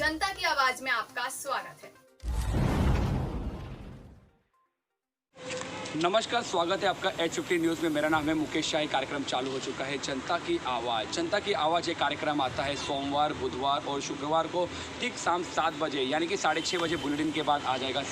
जनता की आवाज में आपका स्वागत है। नमस्कार, स्वागत है आपका H50 न्यूज़ में। मेरा नाम है मुकेश शाही। कार्यक्रम चालू हो चुका है जनता की आवाज़। जनता की आवाज़ ये कार्यक्रम आता है सोमवार, बुधवार और शुक्रवार को ठीक शाम 7 बजे, यानी कि 6:30 बजे बुलेटिन के बाद आ जाएगा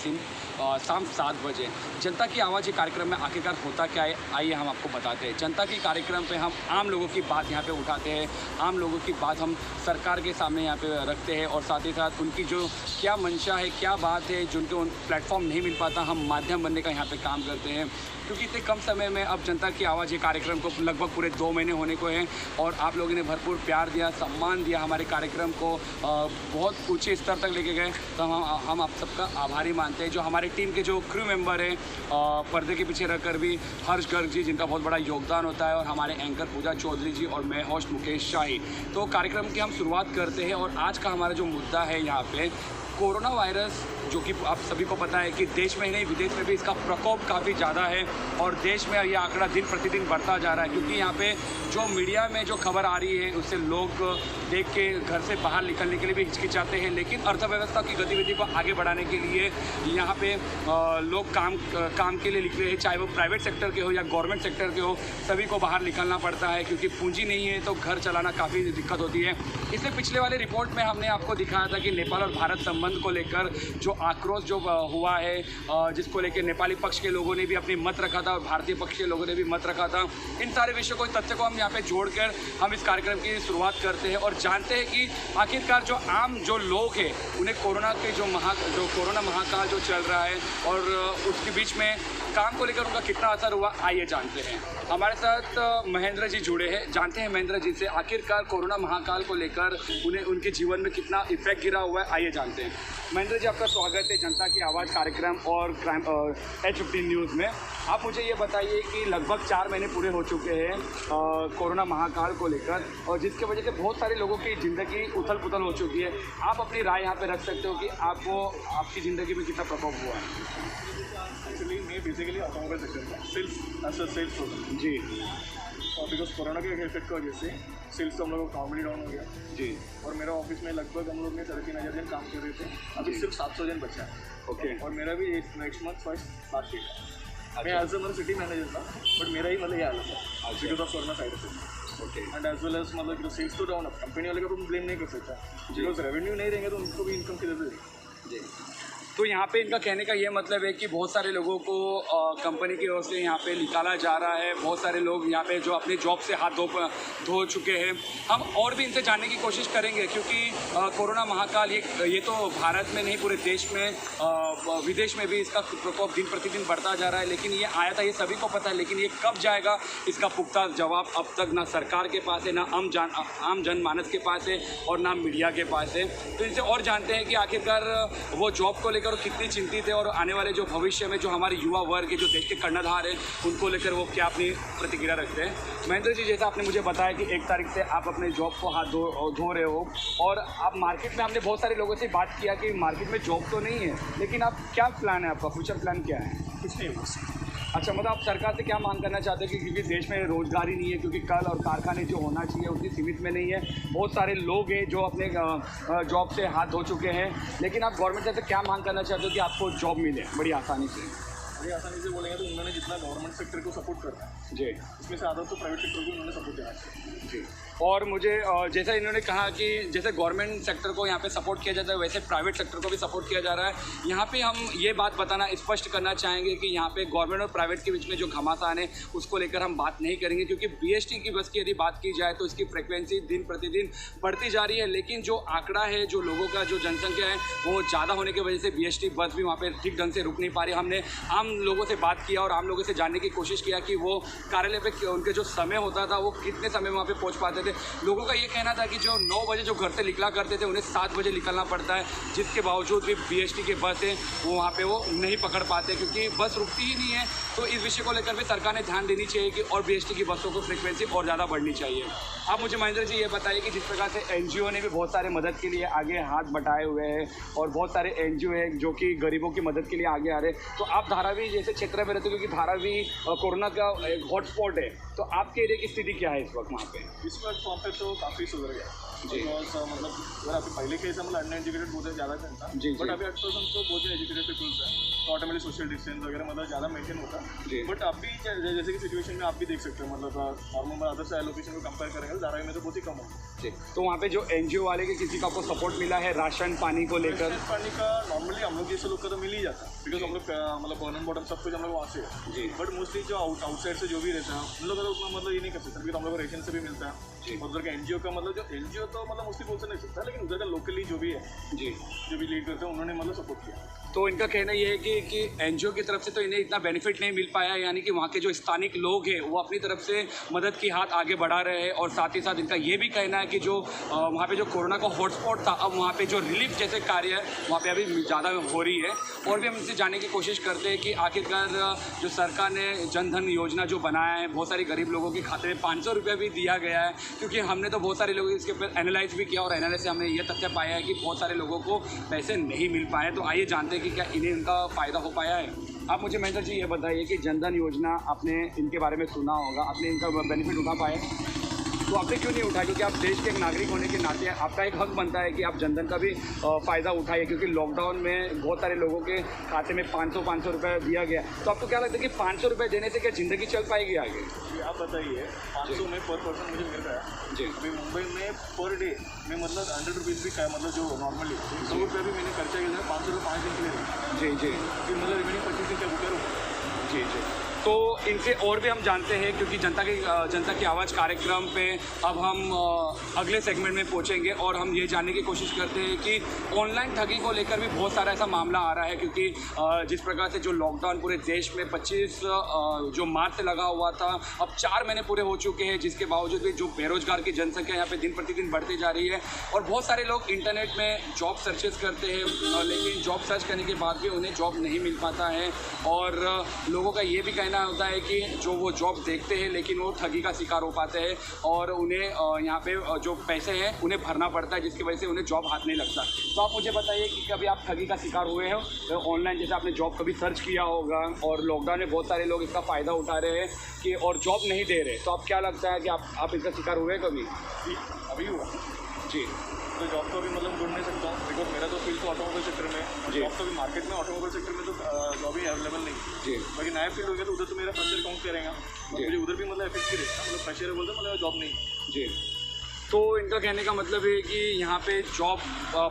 शाम 7 बजे। जनता की आवाज़ ये कार्यक्रम में आखिरकार होता क्या है, आइए हम आपको बताते हैं। जनता की कार्यक्रम पे हम आम लोगों की बात यहाँ पे उठाते हैं, आम लोगों की बात हम सरकार के सामने यहाँ पे रखते हैं और साथ ही साथ उनकी जो क्या मंशा है, क्या बात है, जिनको प्लेटफॉर्म नहीं मिल पाता, हम माध्यम बनने का यहाँ पे काम करते हैं। क्योंकि इतने कम समय में अब जनता की आवाज़ ये कार्यक्रम को लगभग पूरे 2 महीने होने को हैं और आप लोगों ने भरपूर प्यार दिया, सम्मान दिया, हमारे कार्यक्रम को बहुत ऊंचे स्तर तक लेके गए। तो हम आप सबका आभारी मानते हैं। जो हमारी टीम के जो क्रू मेंबर हैं, पर्दे के पीछे रखकर भी हर्ष गर्ग जी, जिनका बहुत बड़ा योगदान होता है, और हमारे एंकर पूजा चौधरी जी और मैं होस्ट मुकेश शाही। तो कार्यक्रम की हम शुरुआत करते हैं और आज का हमारा जो मुद्दा है यहाँ पे कोरोना वायरस, जो कि आप सभी को पता है कि देश में ही नहीं विदेश में भी इसका प्रकोप काफ़ी ज़्यादा है और देश में ये आंकड़ा दिन प्रतिदिन बढ़ता जा रहा है। क्योंकि यहाँ पे जो मीडिया में जो खबर आ रही है उससे लोग देख के घर से बाहर निकलने के लिए भी हिचकिचाते हैं, लेकिन अर्थव्यवस्था की गतिविधि को आगे बढ़ाने के लिए यहाँ पे लोग काम के लिए निकले हैं, चाहे वो प्राइवेट सेक्टर के हो या गवर्नमेंट सेक्टर के हो, सभी को बाहर निकलना पड़ता है क्योंकि पूंजी नहीं है तो घर चलाना काफ़ी दिक्कत होती है। इसलिए पिछले वाले रिपोर्ट में हमने आपको दिखाया था कि नेपाल और भारत संबंध को लेकर जो आक्रोश जो हुआ है, जिसको लेकर नेपाली पक्ष के लोगों ने भी अपनी मत रखा था और भारतीय पक्ष के लोगों ने भी मत रखा था। इन सारे विषयों को, तथ्य को हम यहाँ पे जोड़कर हम इस कार्यक्रम की शुरुआत करते हैं और जानते हैं कि आखिरकार जो आम जो लोग हैं उन्हें कोरोना के जो कोरोना महाकाल जो चल रहा है और उसके बीच में काम को लेकर उनका कितना असर हुआ, आइए जानते हैं। हमारे साथ महेंद्र जी जुड़े हैं, जानते हैं महेंद्र जी से आखिरकार कोरोना महाकाल को लेकर उन्हें उनके जीवन में कितना इफेक्ट गिरा हुआ है, आइए जानते हैं। महेंद्र जी, आपका स्वागत है जनता की आवाज़ कार्यक्रम और H50 न्यूज़ में। आप मुझे ये बताइए कि लगभग 4 महीने पूरे हो चुके हैं कोरोना महाकाल को लेकर, और जिसकी वजह से बहुत सारे लोगों की ज़िंदगी उथल पुथल हो चुकी है। आप अपनी राय यहाँ पे रख सकते हो कि आपकी ज़िंदगी में कितना प्रकोप हुआ है? एक्चुअली मैं बेसिकली ऑटोमोबाइल सेक्टर में सेल्स होता जी, और बिकॉज कोरोना के इफेक्ट की वजह से सेल्स तो हम लोग का नॉर्मली डाउन हो गया जी। और मेरा ऑफिस में लगभग हम लोग ने 3,500 जन काम कर रहे थे, अभी सिर्फ 700 जन बचा है। ओके। और मेरा भी next month first last date है। मैं एज मतलब सिटी मैनेजर था, बट मेरा ही मतलब ये हालत है because of corona side effect. Okay. And as well as मतलब सेल्स तो डाउन है, कंपनी वाले को तुम ब्लेम नहीं कर सकता, बिकॉज रेवेन्यू नहीं रहेंगे तो उनको भी इनकम किधर से देंगे। जी, तो यहाँ पे इनका कहने का ये मतलब है कि बहुत सारे लोगों को कंपनी की ओर से यहाँ पे निकाला जा रहा है। बहुत सारे लोग यहाँ पे जो अपने जॉब से हाथ धो चुके हैं। हम और भी इनसे जानने की कोशिश करेंगे क्योंकि कोरोना महाकाल ये तो भारत में नहीं, पूरे देश में, विदेश में भी इसका प्रकोप दिन प्रतिदिन बढ़ता जा रहा है। लेकिन ये आया था, ये सभी को पता है, लेकिन ये कब जाएगा इसका पुख्ता जवाब अब तक ना सरकार के पास है, ना आम जनमानस के पास है और ना मीडिया के पास है। तो इनसे और जानते हैं कि आखिरकार वो जॉब को लेकर कितनी चिंतित है और आने वाले जो भविष्य में जो हमारे युवा वर्ग है, जो देश के कर्णधार हैं, उनको लेकर वो क्या अपनी प्रतिक्रिया रखते हैं। महेंद्र जी, जैसा आपने मुझे बताया कि 1 तारीख से आप अपने जॉब को हाथ धो रहे हो और आप मार्केट में, हमने बहुत सारे लोगों से बात किया कि मार्केट में जॉब तो नहीं है, लेकिन आप क्या प्लान है, आपका फ्यूचर प्लान क्या है? कुछ नहीं बस। अच्छा, मतलब आप सरकार से क्या मांग करना चाहते हैं कि क्योंकि देश में रोजगारी नहीं है, क्योंकि कल और कारखाने जो होना चाहिए उतनी सीमित में नहीं है, बहुत सारे लोग हैं जो अपने जॉब से हाथ धो चुके हैं, लेकिन आप गवर्नमेंट से क्या मांग करना चाहते हो कि आपको जॉब मिले बड़ी आसानी से? बड़ी आसानी से बोलेंगे तो उन्होंने जितना गवर्नमेंट सेक्टर को सपोर्ट करना है जी, इसमें से आधा तो प्राइवेट सेक्टर को उन्होंने सपोर्ट देना चाहिए। जी। और मुझे जैसा इन्होंने कहा कि जैसे गवर्नमेंट सेक्टर को यहाँ पे सपोर्ट किया जाता है, वैसे प्राइवेट सेक्टर को भी सपोर्ट किया जा रहा है। यहाँ पे हम ये बात बताना स्पष्ट करना चाहेंगे कि यहाँ पे गवर्नमेंट और प्राइवेट के बीच में जो घमासान है उसको लेकर हम बात नहीं करेंगे, क्योंकि BST की बस की यदि बात की जाए तो इसकी फ्रिक्वेंसी दिन प्रतिदिन बढ़ती जा रही है, लेकिन जो आंकड़ा है, जो लोगों का जो जनसंख्या है वो ज़्यादा होने की वजह से BST बस भी वहाँ पर ठीक ढंग से रुक नहीं पा रही। हमने आम लोगों से बात किया और आम लोगों से जानने की कोशिश किया कि वो कार्यालय पे उनके जो समय होता था वो कितने समय वहाँ पे पहुँच पाते थे। लोगों का ये कहना था कि जो 9 बजे जो घर से निकला करते थे उन्हें 7 बजे निकलना पड़ता है, जिसके बावजूद भी BST के बस है वो वहाँ पे वो नहीं पकड़ पाते क्योंकि बस रुकती ही नहीं है। तो इस विषय को लेकर भी सरकार ने ध्यान देनी चाहिए कि और BST की बसों को फ्रिक्वेंसी और ज़्यादा बढ़नी चाहिए। आप मुझे महेंद्र जी ये बताइए कि जिस प्रकार से NGO ने भी बहुत सारे मदद के लिए आगे हाथ बढ़ाए हुए हैं और बहुत सारे NGO है जो कि गरीबों की मदद के लिए आगे आ रहे हैं, तो आप धारावी जैसे क्षेत्र में रहते हो, क्योंकि धारावी कोरोना का एक हॉटस्पॉट है, तो आपके एरिया की स्थिति क्या है इस वक्त वहाँ पे? इस वक्त वहाँ पे तो काफ़ी सुधर गया जी। बिकॉज मतलब अगर आपके पहले के मतलब अनएजुकेटेड बहुत ज़्यादा था, जी, बट जी। अभी 8% तो बहुत एजुकेटेड पीपल्स है, तो ऑटोमेटिक सोशल डिस्टेंस वगैरह मतलब ज़्यादा मेंटेन होता जी। है। बट अभी जैसे कि सिचुएशन में आप भी देख सकते हो, मतलब नॉर्मल अदर से लोकेशन को कंपेयर करेंगे धारावी में तो बहुत ही कम होगा। जी। तो वहाँ पे जो NGO वाले के किसी का आपको सपोर्ट मिला है राशन पानी को लेकर? राशन पानी का नॉर्मली हम लोग जैसे लोग का तो मिल ही जाता है, बिकॉज हम लोग मतलब बॉर्डन बॉटम सब कुछ हम लोग वहाँ से है। जी। बट मोस्टली जो आउटसाइड से जो भी रहता है उन लोग का उतना मतलब ये नहीं कर सकते, क्योंकि हम लोग को रेशन से भी मिलता जी। है। उधर का NGO का मतलब जो NGO तो मतलब मोस्टली बोल से नहीं सकता, लेकिन उधर का लोकली जो भी है, जी। जो भी लीड करते हैं उन्होंने मतलब सपोर्ट किया। तो इनका कहना ये है कि NGO की तरफ से तो इन्हें इतना बेनिफिट नहीं मिल पाया, यानी कि वहाँ के जो स्थानिक लोग हैं वो अपनी तरफ से मदद की हाथ आगे बढ़ा रहे हैं। और साथ ही साथ इनका ये भी कहना है कि जो वहाँ पे जो कोरोना का हॉटस्पॉट था, अब वहाँ पे जो रिलीफ जैसे कार्य है वहाँ पे अभी ज़्यादा हो रही है। और भी हम इनसे जानने की कोशिश करते हैं कि आखिरकार जो सरकार ने जन धन योजना जो बनाया है, बहुत सारे गरीब लोगों के खाते में 500 रुपये भी दिया गया है, क्योंकि हमने तो बहुत सारे लोगों इसके ऊपर एनालाइज भी किया और एनालिसिस से हमने ये तथ्य पाया है कि बहुत सारे लोगों को पैसे नहीं मिल पाए। तो आइए जानते हैं कि क्या इन्हें इनका फ़ायदा हो पाया है। आप मुझे महेंद्र जी ये बताइए कि जन धन योजना आपने इनके बारे में सुना होगा, आपने इनका बेनिफिट उठा पाए, तो आपने क्यों नहीं उठाया? क्योंकि आप देश के एक नागरिक होने के नाते आपका एक हक बनता है कि आप जनधन का भी फ़ायदा उठाइए, क्योंकि लॉकडाउन में बहुत सारे लोगों के खाते में 500 रुपये दिया गया। तो आपको क्या लगता है कि 500 रुपये देने से क्या ज़िंदगी चल पाएगी आगे? जी, आप बताइए, 500 में पर पर्सन मुझे मिल रहा है। जी। अभी मुंबई में पर डे में मतलब 100 रुपीज़ भी का मतलब जो नॉर्मली 100 रुपये भी मैंने खर्चा किया है 500 रुपये 5 दिन के लिए। जी जी। फिर मतलब रिमेनिंग 25 दिन क्या करूँ? जी जी। तो इनसे और भी हम जानते हैं, क्योंकि जनता की आवाज़ कार्यक्रम पे अब हम अगले सेगमेंट में पहुंचेंगे और हम ये जानने की कोशिश करते हैं कि ऑनलाइन ठगी को लेकर भी बहुत सारा ऐसा मामला आ रहा है, क्योंकि जिस प्रकार से जो लॉकडाउन पूरे देश में 25 जो मार्च से लगा हुआ था, अब 4 महीने पूरे हो चुके हैं, जिसके बावजूद भी जो बेरोजगार की जनसंख्या यहाँ पे दिन प्रतिदिन बढ़ती जा रही है। और बहुत सारे लोग इंटरनेट में जॉब सर्चेस करते हैं, लेकिन जॉब सर्च करने के बाद भी उन्हें जॉब नहीं मिल पाता है। और लोगों का ये भी कहना होता है कि जो वो जॉब देखते हैं लेकिन वो ठगी का शिकार हो पाते हैं और उन्हें यहाँ पे जो पैसे हैं उन्हें भरना पड़ता है, जिसकी वजह से उन्हें जॉब हाथ नहीं लगता। तो आप मुझे बताइए कि कभी आप ठगी का शिकार हुए हो ऑनलाइन? जैसे आपने जॉब कभी सर्च किया होगा और लॉकडाउन में बहुत सारे लोग इसका फ़ायदा उठा रहे हैं कि और जॉब नहीं दे रहे, तो आप क्या लगता है कि आप इसका शिकार हुए कभी? जी, अभी हुआ जी। तो जॉब तो अभी मतलब ढूंढ नहीं सकता हूँ, बिकॉज मेरा तो फील्ड तो ऑटोमोबाइल सेक्टर में है। जी। जॉब तो अभी मार्केट में ऑटोमोबाइल सेक्टर में तो जॉब ही अवेलेबल नहीं। जी। बाकी नया फील्ड हो गया तो उधर तो मेरा फ्रेशर काउंट करेगा, मुझे उधर भी मतलब इफेक्ट रहेगा, मतलब फ्रेशर है बोलते मतलब जॉब नहीं। जी। तो इनका कहने का मतलब है कि यहाँ पे जॉब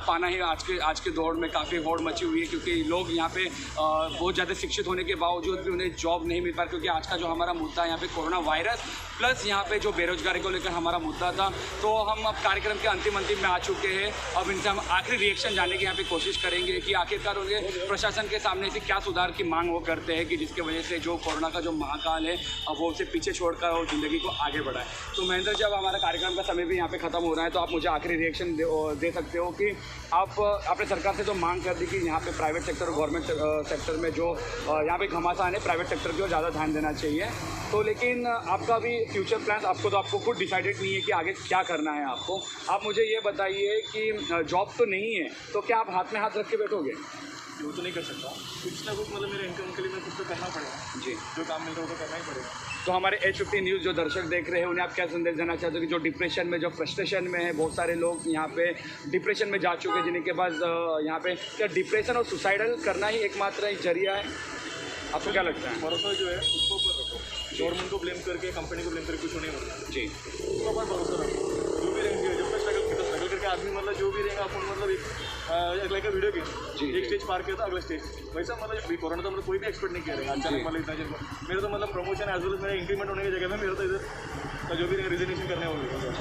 पाना ही आज के दौर में काफ़ी होड़ मची हुई है, क्योंकि लोग यहाँ पे बहुत ज़्यादा शिक्षित होने के बावजूद भी उन्हें जॉब नहीं मिल पा रहा, क्योंकि आज का जो हमारा मुद्दा है यहाँ पे कोरोना वायरस प्लस यहाँ पे जो बेरोजगारी को लेकर हमारा मुद्दा था। तो हम अब कार्यक्रम के अंतिम में आ चुके हैं। अब इनसे हम आखिरी रिएक्शन जानने की यहाँ पे कोशिश करेंगे कि आखिरकार उन्हें प्रशासन के सामने से क्या सुधार की मांग वो करते हैं कि जिसके वजह से जो कोरोना का जो महाकाल है अब वो उसे पीछे छोड़कर और ज़िंदगी को आगे बढ़ाए। तो महेंद्र, जब हमारा कार्यक्रम का समय भी यहाँ पे ख़त्म हो रहा है, तो आप मुझे आखिरी रिएक्शन दे सकते हो कि आपने सरकार से जो मांग कर दी कि यहाँ पे प्राइवेट सेक्टर और गवर्नमेंट सेक्टर में जो यहाँ पे घमासान है, प्राइवेट सेक्टर को ज़्यादा ध्यान देना चाहिए। तो लेकिन आपका भी फ्यूचर प्लान आपको खुद डिसाइडेड नहीं है कि आगे क्या करना है आपको। आप मुझे ये बताइए कि जॉब तो नहीं है, तो क्या आप हाथ में हाथ रख के बैठोगे? वो तो नहीं कर सकता, कुछ ना कुछ मतलब मेरे इनकम के लिए मैं कुछ तो करना पड़ेगा। जी। जो काम मिल रहा है वो तो करना ही पड़ेगा। तो हमारे H50 न्यूज़ जो दर्शक देख रहे हैं उन्हें आप क्या संदेश देना चाहते हो कि जो डिप्रेशन में, जो फ्रस्ट्रेशन में है, बहुत सारे लोग यहाँ पे डिप्रेशन में जा चुके हैं, जिनके पास यहाँ पे क्या डिप्रेशन और सुसाइडल करना ही एकमात्र एक जरिया है? आपको क्या लगता है? भरोसा जो है उसको ऊपर रखो, गवर्नमेंट को ब्लेम करके, कंपनी को ब्लेम करके कुछ नहीं होता। जी। उसके ऊपर भरोसा रखो, जो भी रहेंगे, जब तक स्ट्रगल करके आदमी मतलब जो भी रहेगा अपन मतलब एक लाइक वीडियो गेम, एक स्टेज पार किया था अगला स्टेज, वैसा मतलब अभी कोरोना तो मतलब कोई भी एक्सपेक्ट नहीं किया रहेगा अचानक मतलब इतना जल्द। मेरा तो मतलब प्रमोशन एज वेल मेरा इंक्रीमेंट होने की जगह में मेरा तो इधर जो भी रिजर्वेशन करने होगा।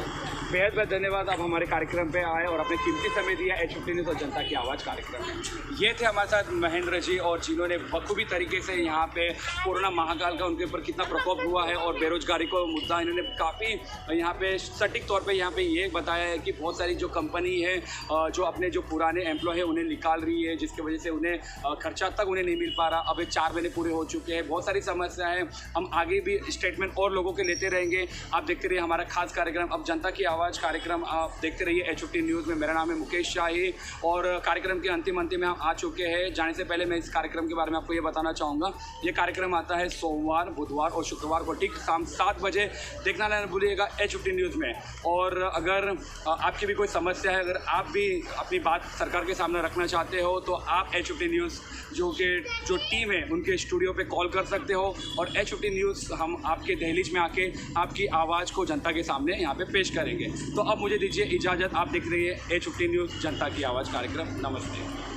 बेहद बेहद धन्यवाद, आप हमारे कार्यक्रम पे आए और अपने कीमती समय दिया H50 न्यूज़ और जनता की आवाज़ कार्यक्रम में। ये थे हमारे साथ महेंद्र जी, और जिन्होंने बखूबी तरीके से यहाँ पे कोरोना महाकाल का उनके ऊपर कितना प्रकोप हुआ है और बेरोजगारी को मुद्दा इन्होंने काफ़ी यहाँ पे सटीक तौर पे यहाँ पे ये बताया है कि बहुत सारी जो कंपनी है जो अपने जो पुराने एम्प्लॉय है उन्हें निकाल रही है, जिसकी वजह से उन्हें खर्चा तक उन्हें नहीं मिल पा रहा। अब 4 महीने पूरे हो चुके हैं, बहुत सारी समस्याएँ। हम आगे भी स्टेटमेंट और लोगों के लेते रहेंगे। आप देखते रहिए हमारा खास कार्यक्रम अब जनता की आवाज़। आवाज़ कार्यक्रम आप देखते रहिए H50 न्यूज़ में। मेरा नाम है मुकेश शाही और कार्यक्रम के अंतिम में हम आ चुके हैं। जाने से पहले मैं इस कार्यक्रम के बारे में आपको ये बताना चाहूँगा, ये कार्यक्रम आता है सोमवार, बुधवार और शुक्रवार को ठीक शाम 7 बजे। देखना ना भूलिएगा H50 न्यूज़ में। और अगर आपकी भी कोई समस्या है, अगर आप भी अपनी बात सरकार के सामने रखना चाहते हो तो आप H50 न्यूज़ जो टीम है उनके स्टूडियो पे कॉल कर सकते हो और H50 न्यूज़ हम आपके दहलीज में आके आपकी आवाज़ को जनता के सामने यहाँ पे पेश करेंगे। तो अब मुझे दीजिए इजाज़त। आप देख रही है H50 न्यूज़ जनता की आवाज़ कार्यक्रम। नमस्ते।